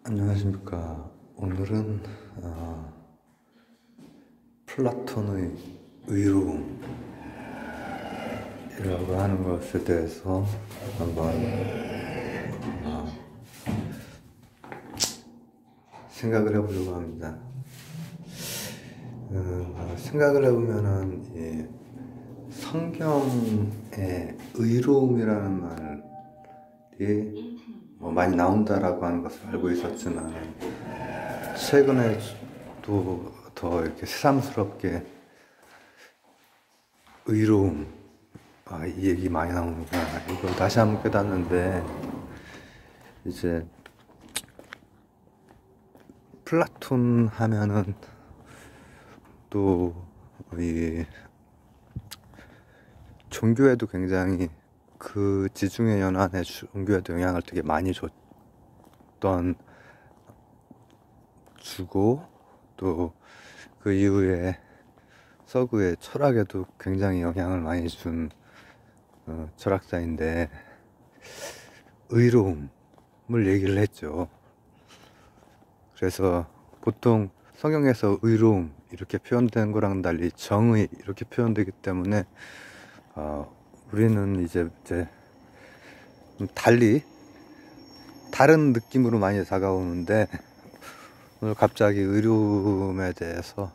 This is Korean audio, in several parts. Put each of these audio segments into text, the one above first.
안녕하십니까. 오늘은 플라톤의 의로움이라고 하는 것에 대해서 한번 생각을 해보려고 합니다. 생각을 해보면은 이 성경에 의로움이라는 말이 많이 나온다라고 하는 것을 알고 있었지만 최근에 또 더 이렇게 새삼스럽게 의로움, 이 얘기 많이 나오는구나, 이걸 다시 한번 깨닫는데, 이제 플라톤 하면은 또 이 종교에도 굉장히 그 지중해 연안의 종교에도 영향을 되게 많이 주고, 또 그 이후에 서구의 철학에도 굉장히 영향을 많이 준 철학자인데, 의로움을 얘기를 했죠. 그래서 보통 성경에서 의로움 이렇게 표현된 거랑 달리 정의 이렇게 표현되기 때문에 우리는 이제 달리 다른 느낌으로 많이 다가오는데, 오늘 갑자기 의로움에 대해서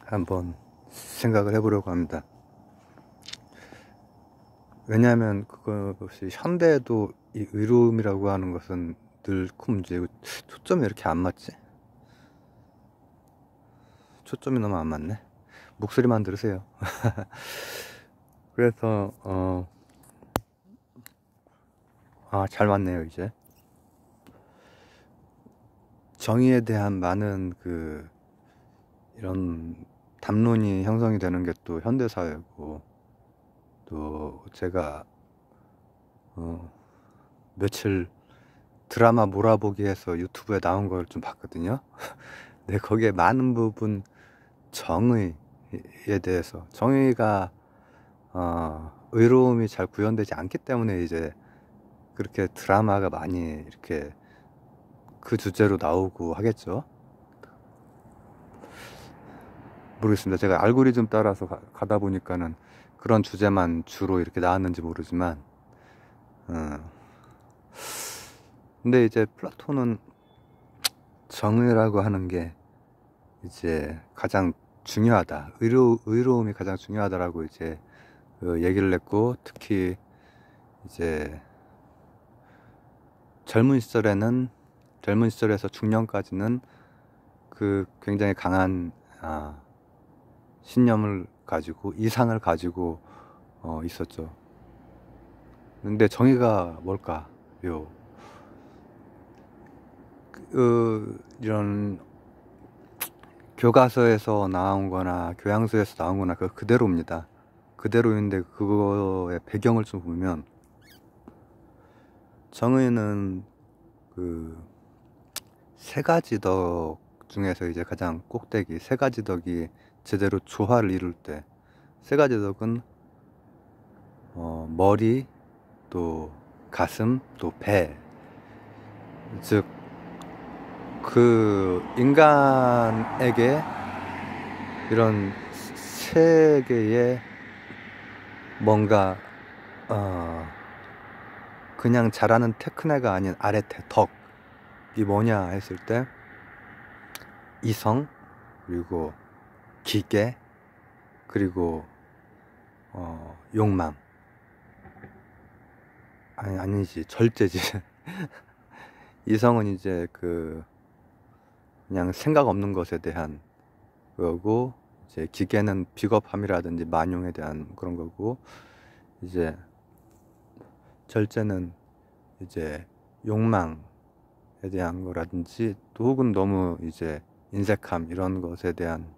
한번 생각을 해보려고 합니다. 왜냐하면 그것이 현대에도 이 의로움이라고 하는 것은 늘 문제고, 초점이 이렇게 안 맞지? 초점이 너무 안 맞네. 목소리만 들으세요. 그래서 잘 맞네요. 이제 정의에 대한 많은 이런 담론이 형성이 되는 게 또 현대사회고, 또 제가 며칠 드라마 몰아보기 해서 유튜브에 나온 걸 좀 봤거든요. 근데 거기에 많은 부분 정의에 대해서, 정의가 의로움이 잘 구현되지 않기 때문에 이제 그렇게 드라마가 많이 이렇게 그 주제로 나오고 하겠죠. 모르겠습니다. 제가 알고리즘 따라서 가다 보니까는 그런 주제만 주로 이렇게 나왔는지 모르지만, 근데 이제 플라톤은 정의라고 하는 게 이제 가장 중요하다, 의로움이 가장 중요하다라고 이제 얘기를 했고, 특히 이제 젊은 시절에서 중년까지는 그 굉장히 강한 신념을 가지고, 이상을 가지고 있었죠. 근데 정의가 뭘까요? 이런 교과서에서 나온 거나 교양서에서 나온 거나 그대로입니다. 그대로인데, 그거의 배경을 좀 보면, 정의는 세 가지 덕 중에서 이제 가장 꼭대기, 세 가지 덕이 제대로 조화를 이룰 때, 세 가지 덕은 머리, 또 가슴, 또 배, 즉 인간에게 이런 세 개의 뭔가 그냥 잘하는 테크네가 아닌 아래테 덕이 뭐냐 했을 때, 이성, 그리고 기계, 그리고 욕망, 아니지, 절제지. 이성은 이제 그냥 생각 없는 것에 대한 거고, 이제 기계는 비겁함이라든지 만용에 대한 그런 거고, 이제 절제는 이제 욕망에 대한 거라든지, 또 혹은 너무 이제 인색함, 이런 것에 대한,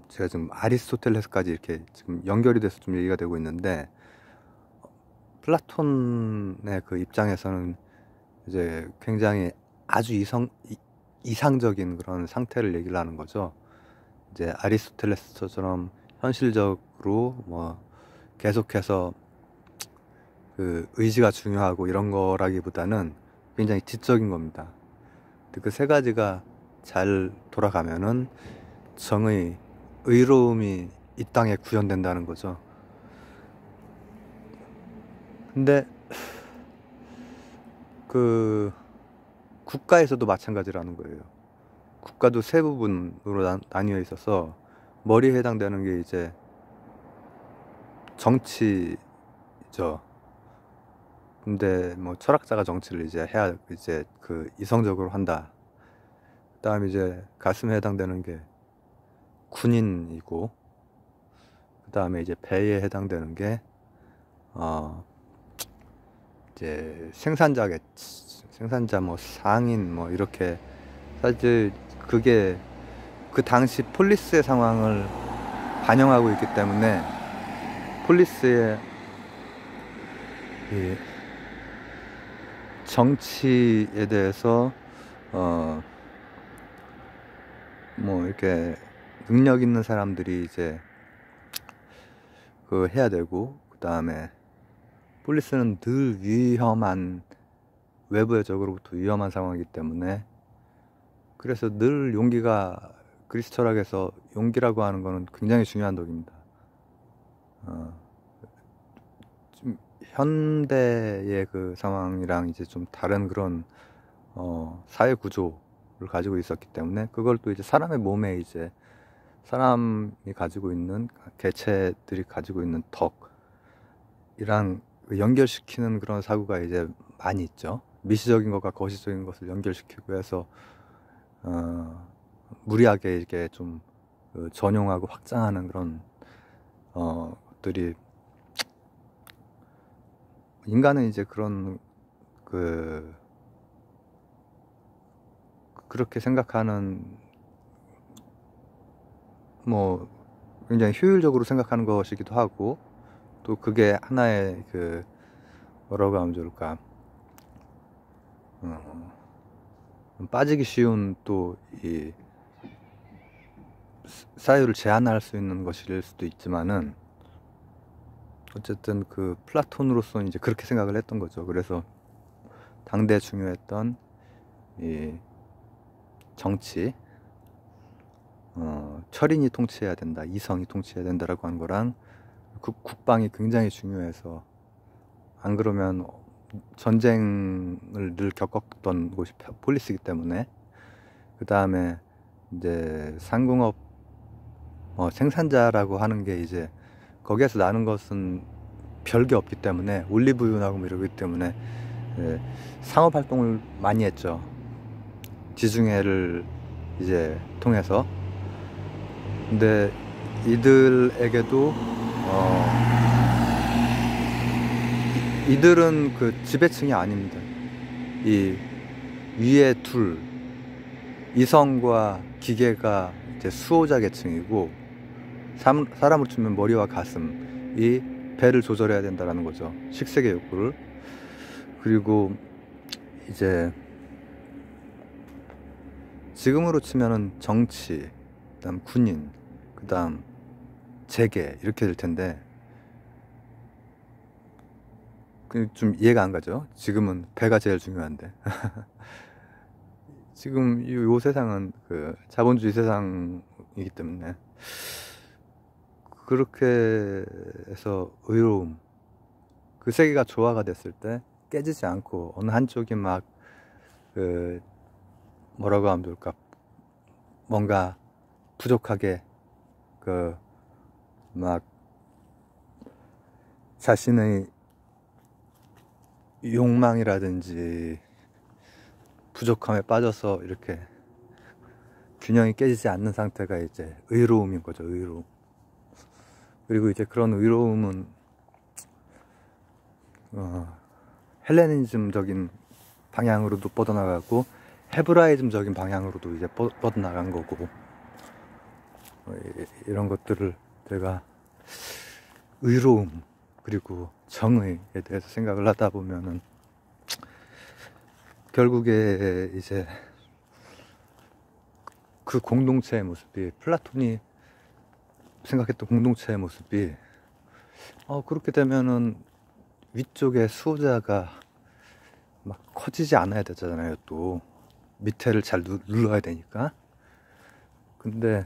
제가 지금 아리스토텔레스까지 이렇게 지금 연결이 돼서 좀 얘기가 되고 있는데, 플라톤의 그 입장에서는 이제 굉장히 아주 이상적인 그런 상태를 얘기를 하는 거죠. 이제 아리스토텔레스처럼 현실적으로 계속해서 그 의지가 중요하고 이런 거라기보다는 굉장히 지적인 겁니다. 그 세 가지가 잘 돌아가면은 정의, 의로움이 이 땅에 구현된다는 거죠. 근데 그 국가에서도 마찬가지라는 거예요. 국가도 세 부분으로 나뉘어 있어서 머리에 해당되는 게 이제 정치죠. 근데 뭐 철학자가 정치를 이제 해야 이제 그 이성적으로 한다. 그다음에 이제 가슴에 해당되는 게 군인이고, 그다음에 이제 배에 해당되는 게 이제 생산자 뭐 상인 뭐 이렇게. 사실 그게 그 당시 폴리스의 상황을 반영하고 있기 때문에 폴리스의 이 정치에 대해서 뭐 이렇게 능력 있는 사람들이 이제 그 해야 되고, 그 다음에 폴리스는 늘 위험한, 외부적으로부터 위험한 상황이기 때문에, 그래서 늘 용기가, 그리스 철학에서 용기라고 하는 거는 굉장히 중요한 덕입니다. 좀 현대의 그 상황이랑 이제 좀 다른 그런 사회 구조를 가지고 있었기 때문에, 그걸 또 이제 사람의 몸에 이제 사람이 가지고 있는, 개체들이 가지고 있는 덕이랑 연결시키는 그런 사고가 이제 많이 있죠. 미시적인 것과 거시적인 것을 연결시키고 해서 무리하게 이렇게 좀 전용하고 확장하는 그런 것들이, 인간은 이제 그런 그렇게 생각하는, 뭐 굉장히 효율적으로 생각하는 것이기도 하고, 또 그게 하나의 그 뭐라고 하면 좋을까, 빠지기 쉬운 또 이 사유를 제한할 수 있는 것일 수도 있지만은, 어쨌든 그 플라톤으로서는 이제 그렇게 생각을 했던 거죠. 그래서 당대에 중요했던 이 정치, 철인이 통치해야 된다, 이성이 통치해야 된다라고 하는 거랑, 국방이 굉장히 중요해서, 안 그러면 전쟁을 늘 겪었던 곳이 폴리스이기 때문에, 그 다음에 이제 상공업 생산자라고 하는 게 이제 거기에서 나는 것은 별게 없기 때문에, 올리브유나고 뭐 이러기 때문에 상업 활동을 많이 했죠. 지중해를 이제 통해서. 근데 이들에게도 이들은 그 지배층이 아닙니다. 이 위에 둘, 이성과 기계가 이제 수호자 계층이고, 사람으로 치면 머리와 가슴이 배를 조절해야 된다는 거죠. 식색의 욕구를. 그리고 이제 지금으로 치면은 정치, 그다음 군인, 그다음 재계 이렇게 될 텐데, 좀 이해가 안 가죠. 지금은 배가 제일 중요한데. 지금 요 세상은 그 자본주의 세상이기 때문에, 그렇게 해서 의로움, 그 세계가 조화가 됐을 때 깨지지 않고 어느 한쪽이 막 그 뭐라고 하면 좋을까, 뭔가 부족하게 그 막 자신의 욕망이라든지 부족함에 빠져서 이렇게 균형이 깨지지 않는 상태가 이제 의로움인 거죠. 의로움. 그리고 이제 그런 의로움은 헬레니즘적인 방향으로도 뻗어나가고, 헤브라이즘적인 방향으로도 이제 뻗어나간 거고, 이런 것들을 제가 의로움 그리고 정의에 대해서 생각을 하다 보면은, 결국에 이제 그 공동체의 모습이, 플라톤이 생각했던 공동체의 모습이 그렇게 되면은 위쪽에 수호자가 막 커지지 않아야 되잖아요. 또 밑에를 잘 눌러야 되니까. 근데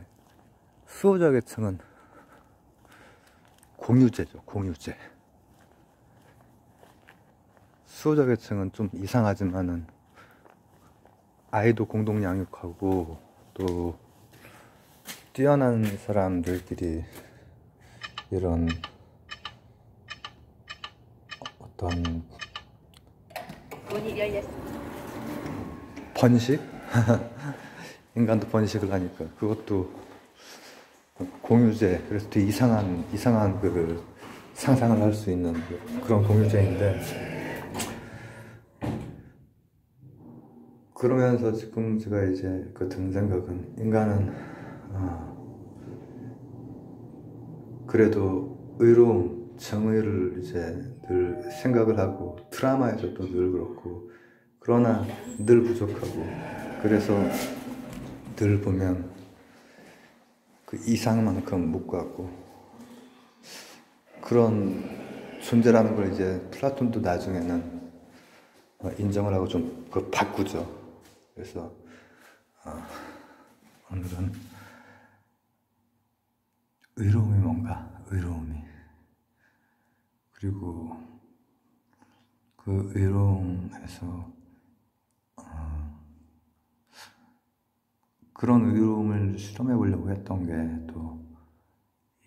수호자 계층은 공유제죠. 공유제. 수호자 계층은 좀 이상하지만은 아이도 공동 양육하고 또 뛰어난 사람들끼리 이런 어떤 문이 열렸습니다. 번식? 인간도 번식을 하니까 그것도 공유제. 그래서 되게 이상한 그 상상을 할 수 있는 그런 공유제인데, 그러면서 지금 제가 이제 그 든 생각은, 인간은 그래도 의로움, 정의를 이제 늘 생각을 하고, 드라마에서도 늘 그렇고, 그러나 늘 부족하고, 그래서 늘 보면 그 이상만큼 못 갖고, 그런 존재라는 걸 이제 플라톤도 나중에는 인정을 하고 좀 그 바꾸죠. 그래서 오늘은 의로움이 뭔가, 의로움이, 그리고 그 의로움에서 그런 의로움을 실험해 보려고 했던 게 또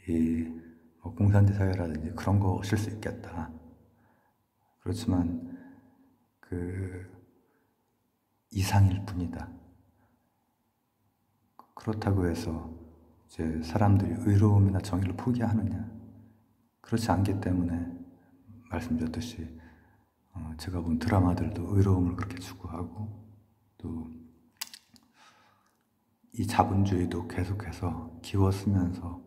이 공산제 사회라든지 그런 것일 수 있겠다. 그렇지만 그 이상일 뿐이다. 그렇다고 해서 이제 사람들이 의로움이나 정의를 포기하느냐? 그렇지 않기 때문에 말씀드렸듯이 제가 본 드라마들도 의로움을 그렇게 추구하고, 또 이 자본주의도 계속해서 기워쓰면서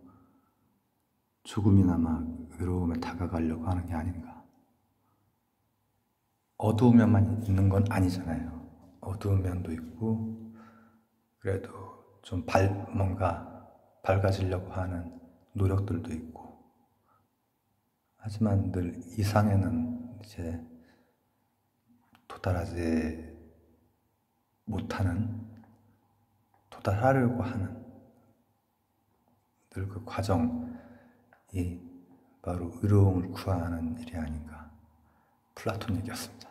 조금이나마 의로움에 다가가려고 하는 게 아닌가. 어두운 면만 있는 건 아니잖아요. 어두운 면도 있고, 그래도 좀 뭔가 밝아지려고 하는 노력들도 있고, 하지만 늘 이상에는 이제 도달하지 못하는, 도달하려고 하는 늘 그 과정이 바로 의로움을 구하는 일이 아닌가. 플라톤 얘기였습니다.